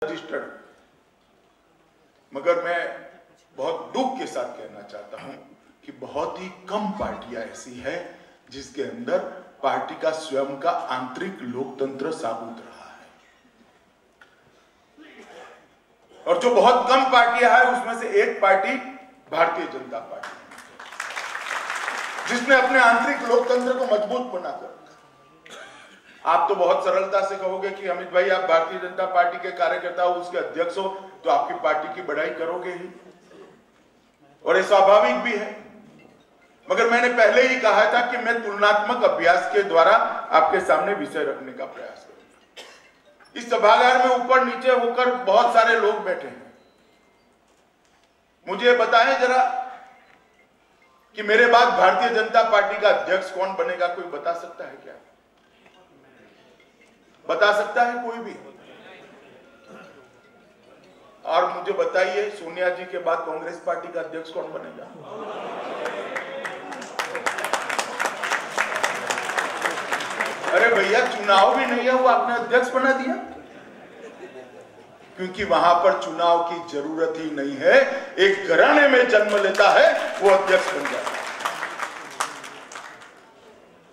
Registered, मगर मैं बहुत दुख के साथ कहना चाहता हूं कि बहुत ही कम पार्टियां ऐसी है जिसके अंदर पार्टी का स्वयं का आंतरिक लोकतंत्र साबुत रहा है। और जो बहुत कम पार्टियां हैं उसमें से एक पार्टी भारतीय जनता पार्टी, जिसने अपने आंतरिक लोकतंत्र को मजबूत बनाकर, आप तो बहुत सरलता से कहोगे कि अमित भाई आप भारतीय जनता पार्टी के कार्यकर्ता हो, उसके अध्यक्ष हो, तो आपकी पार्टी की बढ़ाई करोगे ही, और ये स्वाभाविक भी है। मगर मैंने पहले ही कहा था कि मैं तुलनात्मक अभ्यास के द्वारा आपके सामने विषय रखने का प्रयास करूंगा। इस सभागार में ऊपर नीचे होकर बहुत सारे लोग बैठे हैं। मुझे बताएं जरा कि मेरे बाद भारतीय जनता पार्टी का अध्यक्ष कौन बनेगा? कोई बता सकता है क्या? बता सकता है कोई भी? और मुझे बताइए सोनिया जी के बाद कांग्रेस पार्टी का अध्यक्ष कौन बनेगा? अरे भैया चुनाव भी नहीं है, वो आपने अध्यक्ष बना दिया, क्योंकि वहां पर चुनाव की जरूरत ही नहीं है। एक घराने में जन्म लेता है वो अध्यक्ष बन जाता है।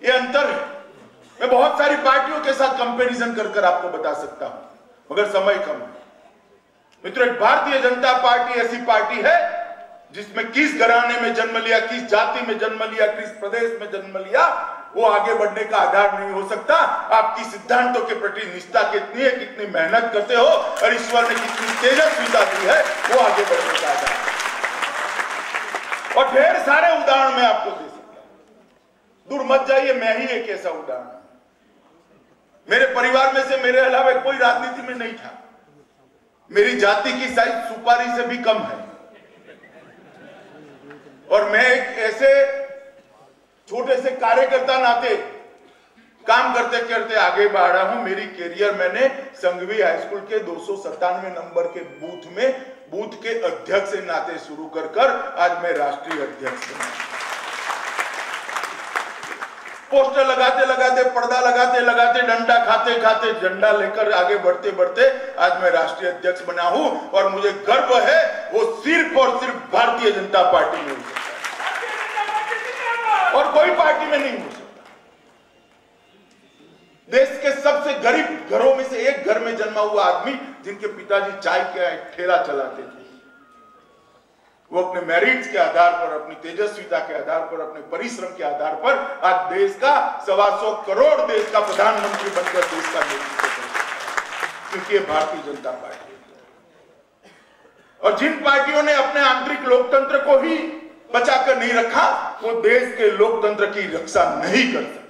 ये अंतर है। मैं बहुत सारी पार्टियों के साथ कंपैरिजन कर आपको बता सकता हूं, मगर समय कम है। मित्रों, भारतीय जनता पार्टी ऐसी पार्टी है जिसमें किस घराने में जन्म लिया, किस जाति में जन्म लिया, किस प्रदेश में जन्म लिया, वो आगे बढ़ने का आधार नहीं हो सकता। आपकी सिद्धांतों के प्रति निष्ठा कितनी है, कितनी मेहनत करते हो और ईश्वर ने कितनी तेजस्विता दी है, वो आगे बढ़ने का आधार है। और ढेर सारे उदाहरण मैं आपको दे सकता हूं, दूर मत जाइए, मैं ही एक ऐसा उदाहरण। मेरे परिवार में से मेरे अलावा कोई राजनीति में नहीं था। मेरी जाति की साइज सुपारी से भी कम है, और मैं एक ऐसे छोटे से कार्यकर्ता नाते काम करते करते आगे बढ़ा हूं। मेरी कैरियर मैंने संघवी हाई स्कूल के 297 नंबर के बूथ के अध्यक्ष से नाते शुरू कर आज मैं राष्ट्रीय अध्यक्ष बना। पोस्टर लगाते लगाते, पर्दा लगाते लगाते, डंडा खाते खाते, झंडा लेकर आगे बढ़ते बढ़ते आज मैं राष्ट्रीय अध्यक्ष बना हूं। और मुझे गर्व है वो सिर्फ और सिर्फ भारतीय जनता पार्टी में हो सकता है, और कोई पार्टी में नहीं हो सकता। देश के सबसे गरीब घरों में से एक घर में जन्मा हुआ आदमी, जिनके पिताजी चाय का ठेला चलाते थे, वो अपने मेरिट्स के आधार पर, अपनी तेजस्विता के आधार पर, अपने परिश्रम के आधार पर आज देश का 125 करोड़ देश का प्रधानमंत्री बनकर देश का नेतृत्व करता है, क्योंकि ये भारतीय जनता पार्टी है। और जिन पार्टियों ने अपने आंतरिक लोकतंत्र को ही बचाकर नहीं रखा, वो देश के लोकतंत्र की रक्षा नहीं कर सकती।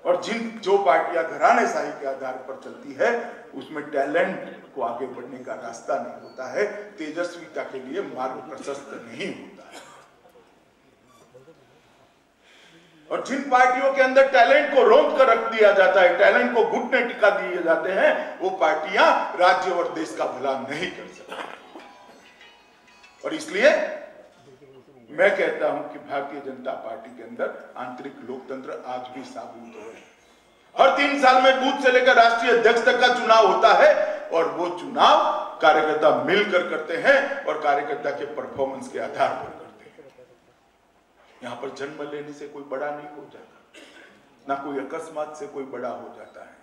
और जो पार्टियां घरानेशाही के आधार पर चलती है, उसमें टैलेंट को आगे बढ़ने का रास्ता नहीं होता है, तेजस्विता के लिए मार्ग प्रशस्त नहीं होता है। और जिन पार्टियों के अंदर टैलेंट को रोक कर रख दिया जाता है, टैलेंट को घुटने टिका दिए जाते हैं, वो पार्टियां राज्य और देश का भला नहीं कर सकती। और इसलिए मैं कहता हूं कि भारतीय जनता पार्टी के अंदर आंतरिक लोकतंत्र आज भी साबुत हो है। हर 3 साल में बूथ से लेकर राष्ट्रीय अध्यक्ष तक का चुनाव होता है, और वो चुनाव कार्यकर्ता मिलकर करते हैं और कार्यकर्ता के परफॉर्मेंस के आधार पर करते हैं। यहां पर जन्म लेने से कोई बड़ा नहीं हो जाता, ना कोई अकस्मात से कोई बड़ा हो जाता है।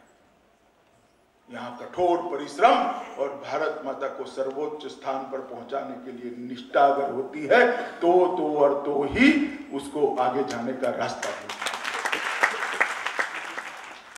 यहाँ कठोर परिश्रम और भारत माता को सर्वोच्च स्थान पर पहुंचाने के लिए निष्ठा अगर होती है तो ही उसको आगे जाने का रास्ता होता है।